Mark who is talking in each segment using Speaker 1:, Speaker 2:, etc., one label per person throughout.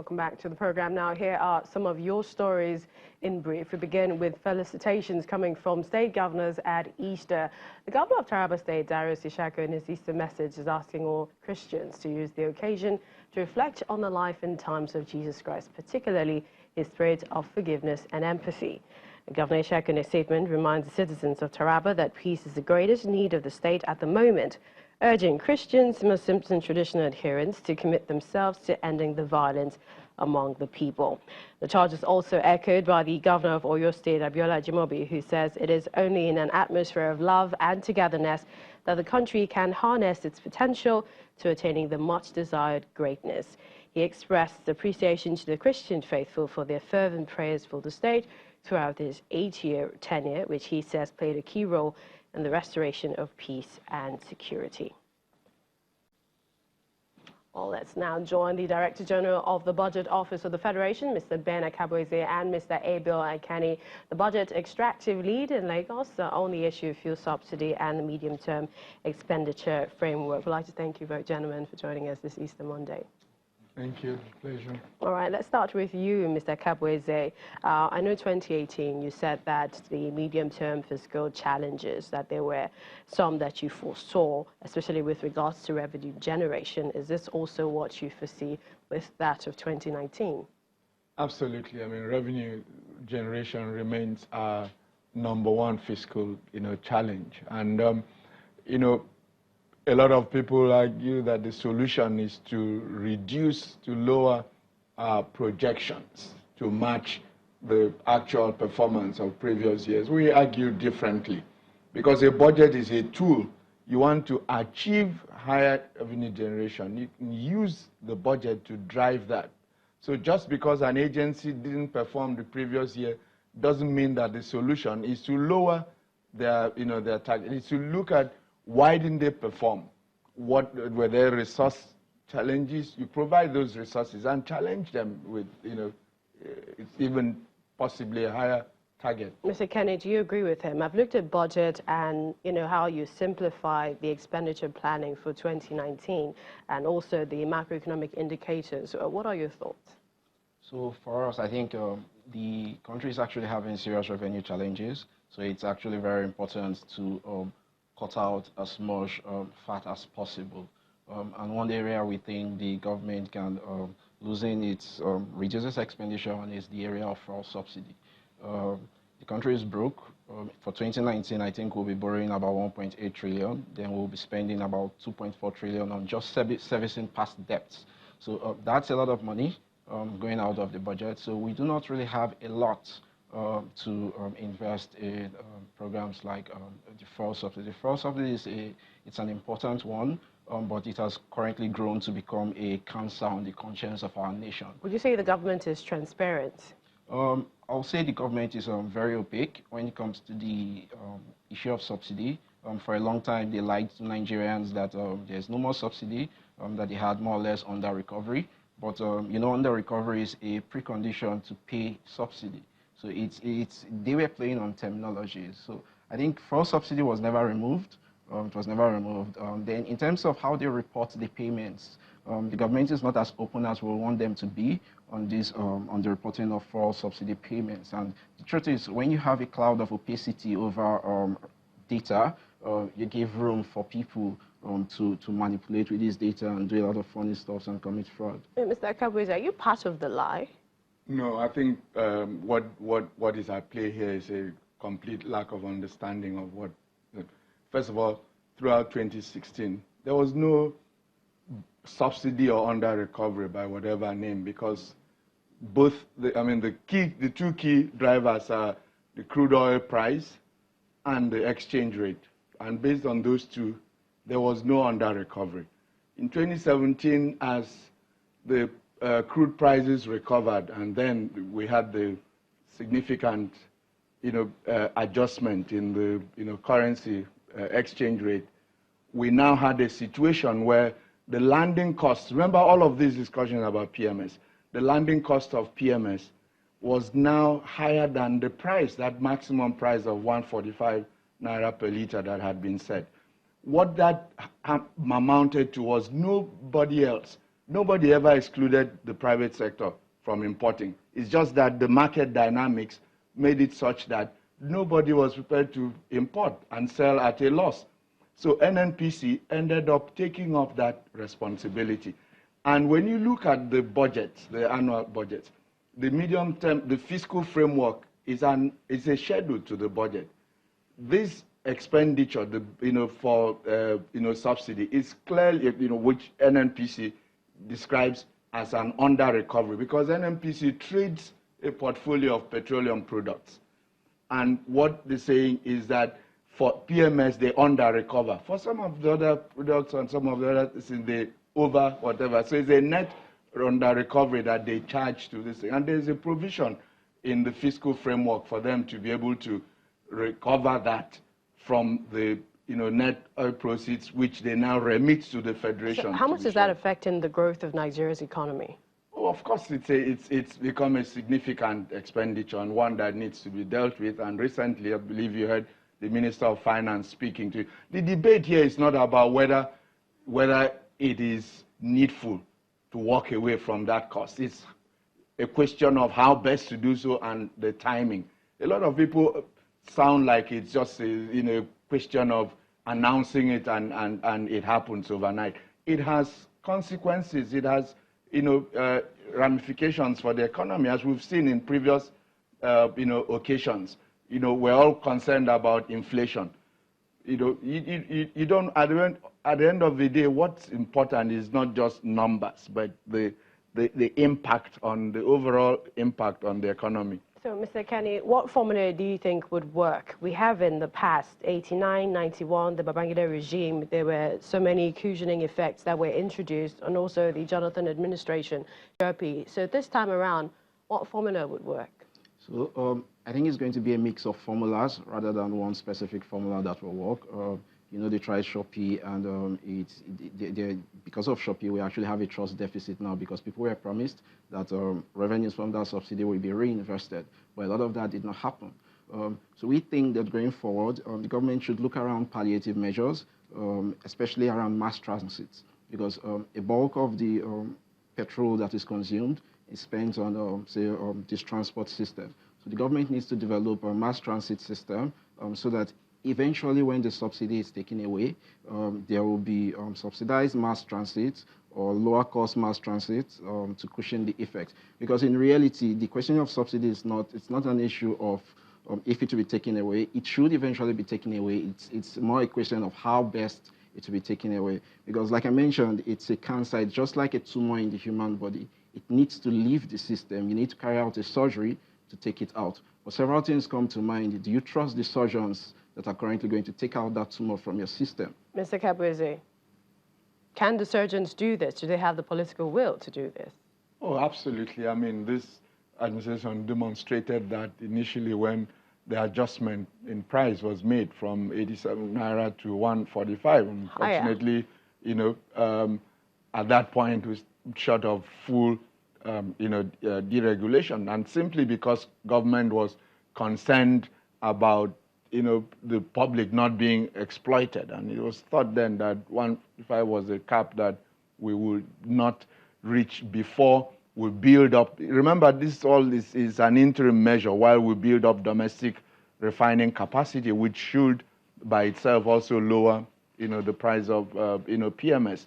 Speaker 1: Welcome back to the program. Now, here are some of your stories in brief. We begin with felicitations coming from state governors at Easter. The governor of Taraba State, Darius Ishaku, in his Easter message is asking all Christians to use the occasion to reflect on the life and times of Jesus Christ, particularly his spirit of forgiveness and empathy. Governor Ishaku, in a statement, reminds the citizens of Taraba that peace is the greatest need of the state at the moment, urging Christians, Muslims and traditional adherents to commit themselves to ending the violence among the people. The charge is also echoed by the governor of Oyo State, Abiola Ajimobi, who says it is only in an atmosphere of love and togetherness that the country can harness its potential to attaining the much-desired greatness. He expressed appreciation to the Christian faithful for their fervent prayers for the state throughout his 8-year tenure, which he says played a key role in the restoration of peace and security. Well, let's now join the Director General of the Budget Office of the Federation, Mr. Ben Akabweze, and Mr. Abel Akani, the Budget Extractive Lead in Lagos, on the issue of fuel subsidy and the medium-term expenditure framework. I'd like to thank you both gentlemen for joining us this Easter Monday.
Speaker 2: Thank you. Pleasure.
Speaker 1: All right, let's start with you, Mr. Akabweze. I know 2018, you said that the medium-term fiscal challenges, that there were some that you foresaw, especially with regards to revenue generation. Is this also what you foresee with that of 2019?
Speaker 2: Absolutely. I mean, revenue generation remains our #1 fiscal, challenge. And, a lot of people argue that the solution is to lower our projections to match the actual performance of previous years. We argue differently because a budget is a tool. You want to achieve higher revenue generation. You can use the budget to drive that. So just because an agency didn't perform the previous year doesn't mean that the solution is to lower their target. It's to look at why didn't they perform? What were their resource challenges? You provide those resources and challenge them with, it's even possibly a higher target.
Speaker 1: Mr. Kenny, do you agree with him? I've looked at budget and, how you simplify the expenditure planning for 2019 and also the macroeconomic indicators. What are your thoughts?
Speaker 3: So for us, I think the country is actually having serious revenue challenges. So it's actually very important to cut out as much fat as possible. And one area we think the government can loosen its reduces expenditure on is the area of fuel subsidy. The country is broke. For 2019, I think we'll be borrowing about 1.8 trillion. Then we'll be spending about 2.4 trillion on just servicing past debts. So that's a lot of money going out of the budget. So we do not really have a lot to invest in programs like the fuel subsidy. The fuel subsidy it's an important one, but it has currently grown to become a cancer on the conscience of our nation.
Speaker 1: Would you say the government is transparent?
Speaker 3: I'll say the government is very opaque when it comes to the issue of subsidy. For a long time, they lied to Nigerians that there's no more subsidy, that they had more or less under recovery. But, under recovery is a precondition to pay subsidy. So they were playing on terminologies. So I think fuel subsidy was never removed. It was never removed. Then in terms of how they report the payments, the government is not as open as we want them to be on this, on the reporting of fuel subsidy payments. And the truth is, when you have a cloud of opacity over data, you give room for people to manipulate with this data and do a lot of funny stuff and commit fraud.
Speaker 1: Mr. Akabweze, are you part of the lie?
Speaker 2: No, I think what is at play here is a complete lack of understanding of what. First of all, throughout 2016, there was no subsidy or under recovery by whatever name because both the two key drivers are the crude oil price and the exchange rate, and based on those two, there was no under recovery. In 2017, as the crude prices recovered, and then we had the significant, adjustment in the, currency exchange rate. We now had a situation where the landing costs. Remember all of these discussions about PMS. The landing cost of PMS was now higher than the price, that maximum price of 145 naira per liter that had been set. What that amounted to was nobody else Nobody ever excluded the private sector from importing. It's just that the market dynamics made it such that nobody was prepared to import and sell at a loss. So NNPC ended up taking up that responsibility. And when you look at the budgets, the annual budgets, the medium term, the fiscal framework is a schedule to the budget. This expenditure, for subsidy, is clearly, which NNPC describes as an under recovery, because NNPC trades a portfolio of petroleum products. And what they're saying is that for PMS, they under recover. For some of the other products and some of the other things, they over whatever. So it's a net under recovery that they charge to this thing. And there's a provision in the fiscal framework for them to be able to recover that from the net oil proceeds, which they now remit to the federation.
Speaker 1: So how much is that affecting the growth of Nigeria's economy? Oh,
Speaker 2: of course, it's become a significant expenditure and one that needs to be dealt with. And recently, I believe you heard the Minister of Finance speaking to you. The debate here is not about whether it is needful to walk away from that cost. It's a question of how best to do so and the timing. A lot of people sound like it's just a question of announcing it and it happens overnight. It has consequences. It has ramifications for the economy, as we've seen in previous occasions. We're all concerned about inflation. You don't, at the end of the day, what's important is not just numbers, but the impact on the overall impact on the economy.
Speaker 1: So, Mr. Kenny, what formula do you think would work? We have in the past, 89, 91, the Babangida regime, there were so many cushioning effects that were introduced, and also the Jonathan administration, JRP. So this time around, what formula would work?
Speaker 3: So I think it's going to be a mix of formulas rather than one specific formula that will work. They tried Shopee, and because of Shopee, we actually have a trust deficit now because people were promised that revenues from that subsidy will be reinvested, but a lot of that did not happen. So we think that going forward, the government should look around palliative measures, especially around mass transits, because a bulk of the petrol that is consumed is spent on, this transport system. So the government needs to develop a mass transit system so that eventually when the subsidy is taken away, there will be subsidized mass transit or lower cost mass transit to cushion the effect. Because in reality, the question of subsidy is not an issue of if it will be taken away. It should eventually be taken away. It's more a question of how best it will be taken away. Because like I mentioned, it's a cancer. It's just like a tumor in the human body. It needs to leave the system. You need to carry out a surgery to take it out. But several things come to mind. Do you trust the surgeons that are currently going to take out that tumor from your system?
Speaker 1: Mr. Kabweze, can the surgeons do this? Do they have the political will to do this?
Speaker 2: Oh, absolutely. I mean, this administration demonstrated that initially when the adjustment in price was made from 87 naira to 145. Unfortunately, at that point, it was short of full, deregulation, and simply because government was concerned about the public not being exploited. And it was thought then that 155 was a cap that we would not reach before we build up. Remember, this is an interim measure while we build up domestic refining capacity, which should by itself also lower, the price of, PMS.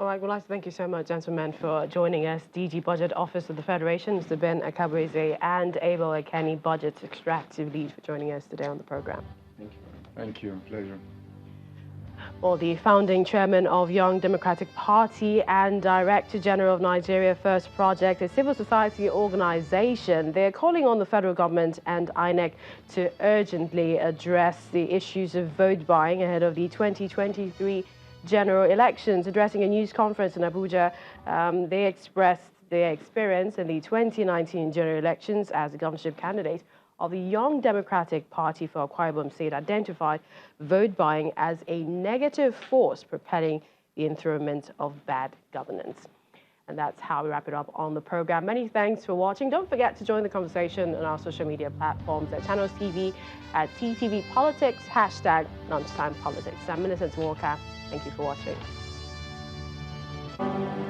Speaker 1: All right, we'd like to thank you so much, gentlemen, for joining us. DG Budget Office of the Federation, Mr. Ben Akabweze, and Abel Akeni, Budget Extractive Lead, for joining us today on the program.
Speaker 2: Thank you. Thank you. Pleasure.
Speaker 1: Well, the founding chairman of Young Democratic Party and Director General of Nigeria First Project, a civil society organization, they're calling on the federal government and INEC to urgently address the issues of vote buying ahead of the 2023 general elections. Addressing a news conference in Abuja, they expressed their experience in the 2019 general elections as a governorship candidate of the Young Democratic Party for Akwa Ibom State, identified vote buying as a negative force propelling the enthronement of bad governance. And that's how we wrap it up on the program. Many thanks for watching. Don't forget to join the conversation on our social media platforms at Channels TV, at TTV Politics, #Lunchtime Politics. I'm Millicent Walker. Thank you for watching. much.